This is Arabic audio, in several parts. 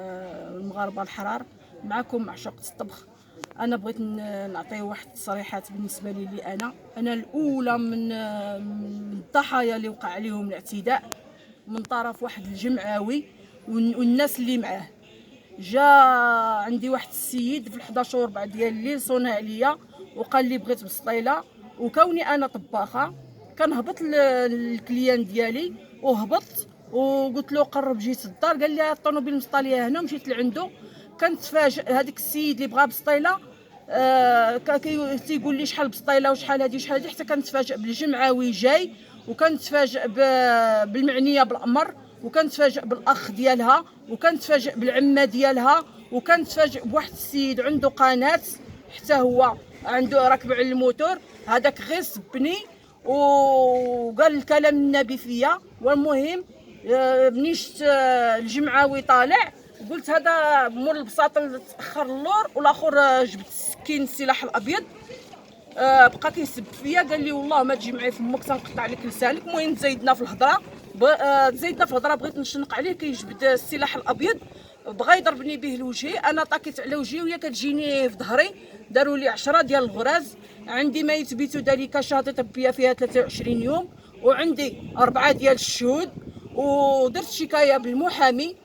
المغاربه الحرار، معكم معشوقة الطبخ. انا بغيت نعطي واحد التصريحات بالنسبه لي. انا الاولى من الضحايا اللي وقع عليهم الاعتداء من طرف واحد الجمعاوي والناس اللي معاه. جا عندي واحد السيد في 11 ديال الليل صونا عليا وقال لي بغيت بسطيله، وكوني انا طباخه كنهبط للكليان ديالي وهبطت وقلت له قرب جيت الدار، قال لي الطوموبيل مسطاليه هنا، مشيت لعندو. كنتفاجئ هذاك السيد اللي بغى بسطيله تيقول لي شحال بسطيله وشحال هادي وشحال هادي، حتى كنتفاجئ بالجمعاوي جاي، وكنتفاجئ بالمعنيه بالامر، وكنتفاجئ بالاخ ديالها، وكنتفاجئ بالعمه ديالها، وكنتفاجئ بواحد السيد عنده قناه حتى هو عنده راكب على الموتور. هذاك غير سبني وقال الكلام النبي فيا. والمهم ملي شفت الجمعاوي طالع قلت هذا مول البساط اللي تاخر اللور، والاخر جبت السكين السلاح الابيض بقى كيسب فيا، قال لي والله ما تجي معايا فمك تنقطع لك لسانك. المهم تزايدنا في الهضره بغيت نشنق عليه، كيجبد السلاح الابيض بغى يضربني به لوجهي. انا طاكيت على وجهي وهي كتجيني في ظهري، داروا لي 10 ديال الغراز. عندي ما يثبت ذلك شهاده طبيه فيها 23 يوم، وعندي 4 ديال الشهود، ودرت شكايه بالمحامي.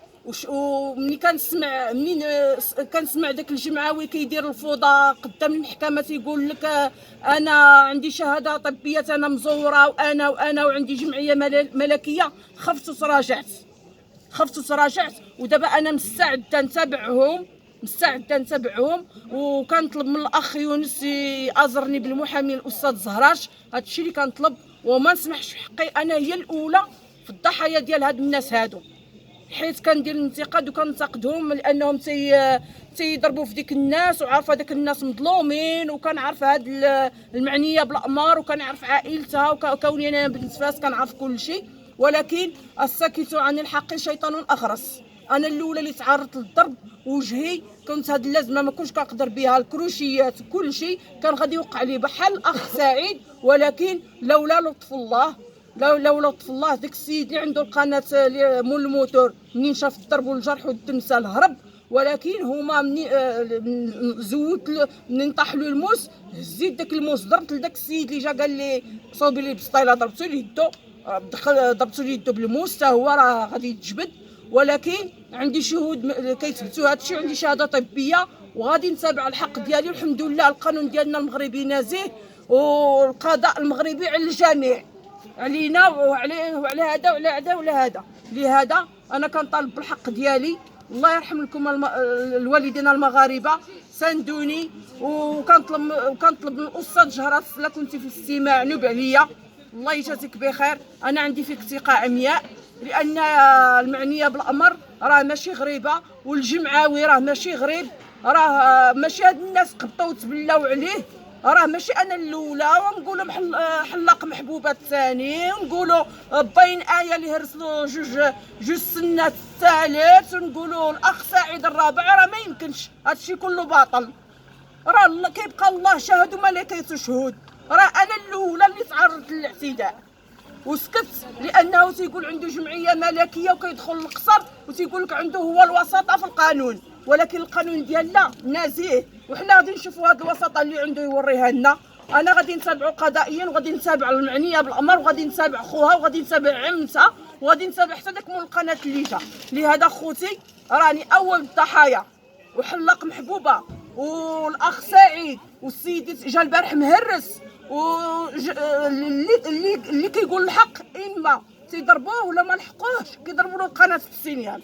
ومني كنسمع داك الجمعاوي كيدير الفوضى قدام المحكمه، تيقول لك انا عندي شهاده طبيه، انا مزوره، وانا وعندي جمعيه ملكيه. خفت وتراجعت ودابا انا مستعده نتابعهم، وكنطلب من الاخ يونس يازرني بالمحامي الاستاذ زهراش. هادشي اللي كنطلب، وما نسمحش في حقي. انا هي الاولى في الضحايا ديال هاد الناس هادو، حيت كندير الانتقاد وكنتقدهم لانهم تيضربوا في ديك الناس، وعارفه داك الناس مظلومين، وكنعرف هاد المعنيه بالامر، وكنعرف عائلتها، وكوني انا بنت فاس كنعرف كل شيء. ولكن الساكت عن الحق شيطان اخرس. انا الاولى اللي تعرضت للضرب، وجهي كنت هاد اللازمه ما كنتش كنقدر بها، الكروشيات كل شيء كان غادي يوقع لي بحال الاخ سعيد. ولكن لولا لطف الله داك السيد اللي عنده القناه مول الموتور منين شاف الضرب والجرح والتمثال هرب. ولكن هما منين طاح له الموس، هزيت داك الموس ضربت لداك السيد اللي جا قال لي صوبي لي بسطيله، ضربتو ليه يدو بالموس، حتى هو راه غادي يتجبد. ولكن عندي شهود كيثبتوا هادشي، عندي شهاده طبيه، وغادي نتابع الحق ديالي. والحمد لله القانون ديالنا المغربي نزيه، والقضاء المغربي على الجميع، علينا وعلى هذا وعلى هذا وعلى هذا. لهذا انا كنطالب بالحق ديالي. الله يرحم لكم الوالدين المغاربه، ساندوني. وكنطلب من الاستاذ جهراس الا كنتي في الاستماع نوب عليا، الله يجازيك بخير. انا عندي فيك ثقه عمياء، لان المعنيه بالامر راه ماشي غريبه، والجمعاوي راه ماشي غريب، راه ماشي هاد الناس قبطوا وتبلاو عليه. راه ماشي انا الاولى، ونقولوا حلاق محبوبه الثاني، ونقولوا باين ايه اللي هرسلوا جوج سنات الثالث، ونقولوا الاخ سعيد الرابع. راه ما يمكنش، هادشي كله باطل. راه كيبقى الله شاهد وملائكته شهود. راه انا الاولى اللي تعرضت للاعتداء وسكت، لانه تيقول عنده جمعيه ملكيه وكيدخل القصر، وتيقول لك عنده هو الوساطه في القانون. ولكن القانون ديالنا نزيه، وحنا غادي نشوفوا هذه الوساطه اللي عنده يوريها لنا. انا غادي نتابعوا قضائيا، وغادي نتابع المعنيه بالامر، وغادي نتابع خوها، وغادي نتابع عمتها، وغادي نتابع حتى داك مول القناه اللي جا. لهذا خوتي راني اول الضحايا، وحلاق محبوبه، والاخ سعيد، والسيد جا البارح مهرس، اللي كيقول الحق اما تيضربوه ولا ما لحقوهش كيضربوا له قناه في السينيال.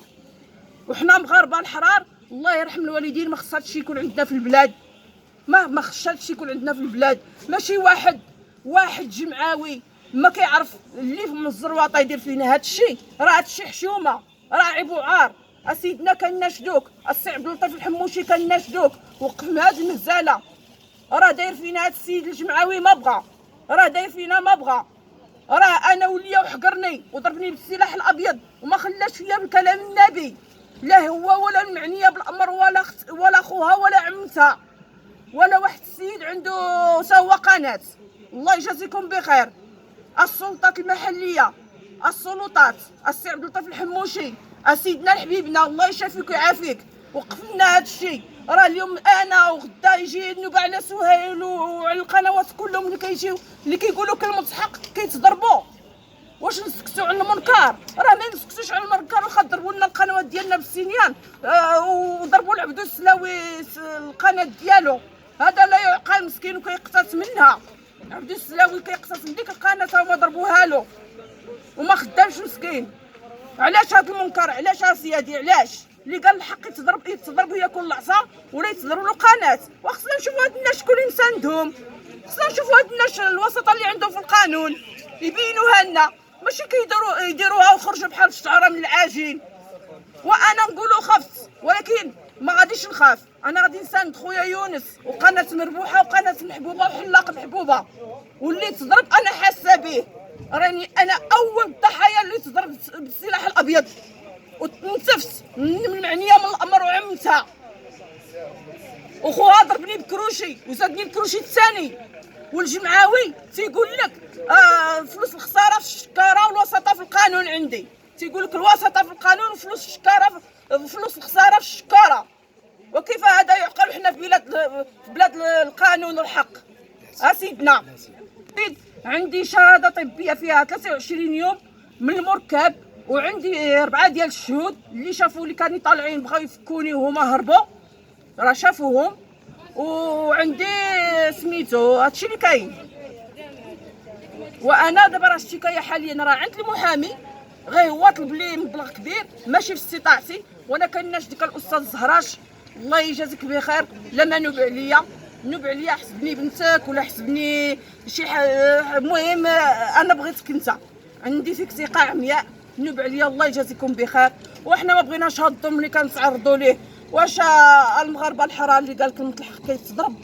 وحنا مغاربه الحرار، الله يرحم الوالدين، ما خص هادشي يكون عندنا في البلاد. ما خص هادشي يكون عندنا في البلاد. ماشي واحد جمعاوي ما كيعرف اللي في الزرواطه يدير فينا هادشي. راه هادشي حشومه، راه عيب وعار. اسيدنا كناشدوك، السي عبد اللطيف الحموشي كناشدوك، وقف من هاد المهزله. راه داير فينا هاد السيد الجمعاوي ما بغى، راه داير فينا ما بغى. راه انا وليا وحقرني وضربني بالسلاح الابيض، وما خلاش فيا بكلام النبي، لا هو ولا المعنيه بالامر ولا خوها ولا عمتها ولا واحد السيد عنده سوا قناه. الله يجازيكم بخير. السلطات المحليه، السلطات، السي عبد اللطيف الحموشي، اسيدنا حبيبنا الله يشافيك ويعافيك، وقفنا هذا الشيء. راه اليوم انا وغدا يجي النوبه على سهيل وعلى القنوات كلهم اللي كيجيو اللي كيقولوا كلمه حق كيتضربوا. واش نسكتوا على المنكر؟ راه ما نسكتوش على المنكر، واخا ضربوا لنا القنوات ديالنا بالسنيان وضربوا العبدو السلاوي القناه ديالو. هذا لا يعقل، مسكين وكيقتص منها. عبدو السلاوي كيقتص من ديك القناه هما ضربوها له وما خدامش مسكين. علاش هذا المنكر؟ علاش اسيادي؟ علاش اللي قال الحق يتضرب ياكل العصا ولا يتضرب له قناه؟ وخصنا نشوفوا هاد الناس شكون اللي مساندهم، خصنا نشوفوا هاد الناس الوسطاء اللي عندهم في القانون يبينوها لنا، ماشي يديروها ويخرجوا بحال الشعره من العجين. وانا نقولوا خفت، ولكن ما غاديش نخاف، انا غادي نساند خويا يونس وقناه مربوحه وقناه محبوبه وحلاق محبوبه. واللي تضرب انا حاسه به، راني انا اول ضحايا اللي تضرب بالسلاح الابيض وتنتفس من معنيه من الامر وعمتها. وخوها ضربني بكروشي وزادني بكروشي الثاني. والجمعاوي تيقول لك فلوس الخساره في الشكاره والوسطه في القانون. عندي تيقول لك الوسطه في القانون وفلوس الشكاره فلوس الخساره في الشكاره. وكيف هذا يعقل حنا في بلاد القانون والحق؟ اسيدنا عندي شهاده طبيه فيها 23 يوم من المركب، وعندي 4 ديال الشهود اللي شافوا اللي كانوا طالعين بغاو يفكوني وهما هربوا، راه شافوهم. وعندي سميتو هادشي اللي كاين. وانا دابا راه الشكايه حاليا راه عند المحامي، غير هو طلب لي مبلغ كبير ماشي في استطاعتي، وانا كناش ديك الاستاذ زهراش الله يجازيك بخير لما نوب عليا حسبني بنتك ولا حسبني شي المهم انا بغيتك انت، عندي فيك ثقه عمياء، نوب عليا الله يجازيكم بخير. وحنا ما بغيناش هاد الظلم اللي كنتعرضوا ليه. واش المغاربه الحرار اللي قال كلمه الحق كيتضرب؟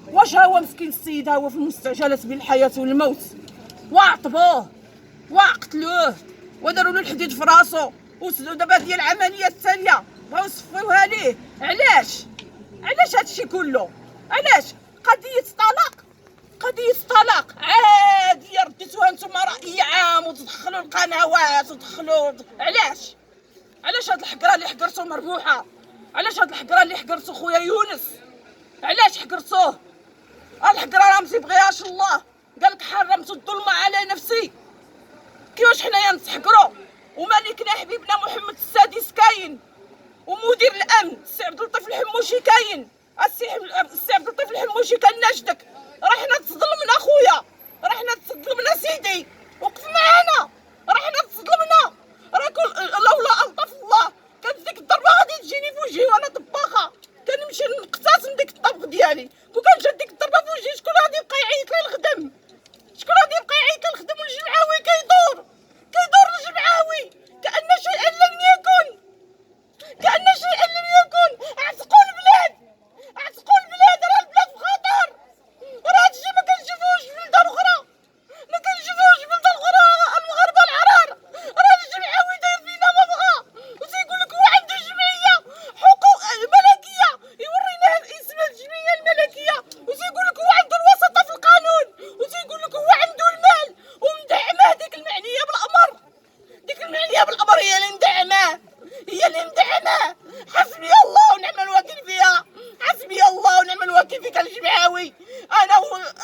واش هو مسكين السيد هو في المستعجلات بين الحياه والموت؟ وعطبوه وقتلوه وداروا له الحديد في راسو، ودابا ديال العمليه الثانيه بغاو يصفيوها ليه. علاش هادشي كله؟ علاش؟ قضيه طلاق عاديه رديتوها نتوما راي عام وتدخلوا القنوات وتدخلوا. علاش هاد الحقره اللي حقرتو مربوحه؟ علاش هاد الحقره اللي حقرتو خويا يونس؟ علاش حقرتوه؟ الحقره راه ما تيبغيهاش الله، قالك حرمت الظلم على نفسي. كيفاش حنايا نتحقروا وملكنا حبيبنا محمد السادس كاين، ومدير الامن السي عبد اللطيف الحموشي كاين. السي عبد اللطيف الحموشي كناشدك، راه حنا تظلمنا خويا، راه حنا تظلمنا سيدي، وقف معانا، راه حنا تظلمنا. راه لولا الطف الله كانت ديك الضربه غادي تجيني في وجهي وانا طباخه، كنمشي نقتسم ديك الطبخ ديالي. كون كان جات ديك الضربه في وجهي شكون غادي يبقى يعيط لي الخدم؟ شكون غادي يبقى يعيط لي الخدم؟ والجمعاوي كيدور الجمعاوي كأن شيئا لم يكن، اعتقوا البلاد، راه البلاد في خطر، راه هادشي ما كنشوفوش في بلدان اخرى، المغاربه الحرار. راه الجمعاوي داير فينا ما بغا، وتيقول لك هو عنده جمعيه حقوق ملكيه، يورينا اسم الجمعيه الملكيه، وتيقول لك هو عنده الوسطه في القانون، وتيقول لك هو عنده المال ومدعمه. ديك المعنيه بالامر هي اللي مدعمه. حسبي الله ونعم الوكيل فيها، فيك الجمعاوي.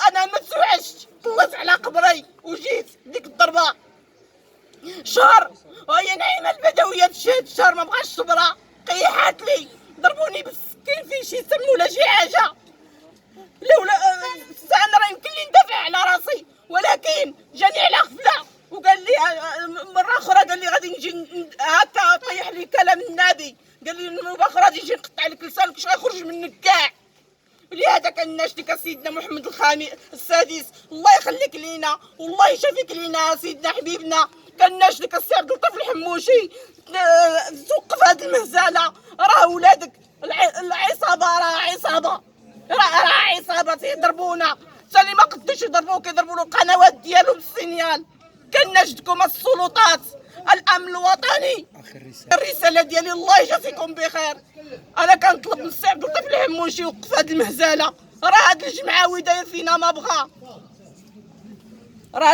انا ما تسوعش، طلعت على قبري وجيت ديك الضربه شهر، وهي نعيمه البدويه تشهد شهر ما بغاش صبرا، قيحات لي ضربوني بالسكين في شي سم ولا شي حاجه. لولا انا راه يمكن لي ندافع على راسي، ولكن جاني على غفله وقال لي مره اخرى، قال لي غادي نجي هكا طيح لي كلام النبي، قال لي المره اخرى غادي نجي نقطع لك لسانك واش غيخرج منك كاع. لهذا كناشدك سيدنا محمد السادس، الله يخليك لينا والله يشافيك لينا سيدنا حبيبنا. كناشدك السي عبد اللطيف الحموشي توقف هذه المهزله. راه ولادك العصابه، راه عصابه تيضربونا، حتى اللي ما قدوش يضربوه كيضربوا له القنوات ديالو بالسينيال. كناشدكم السلطات، الامن الوطني، الرساله ديالي الله يجازيكم بخير. انا كنطلب من السي عبد اللطيف الحموشي يوقف هذه المهزله، راه هذا الجمعاوي داير فينا ما بغا، راه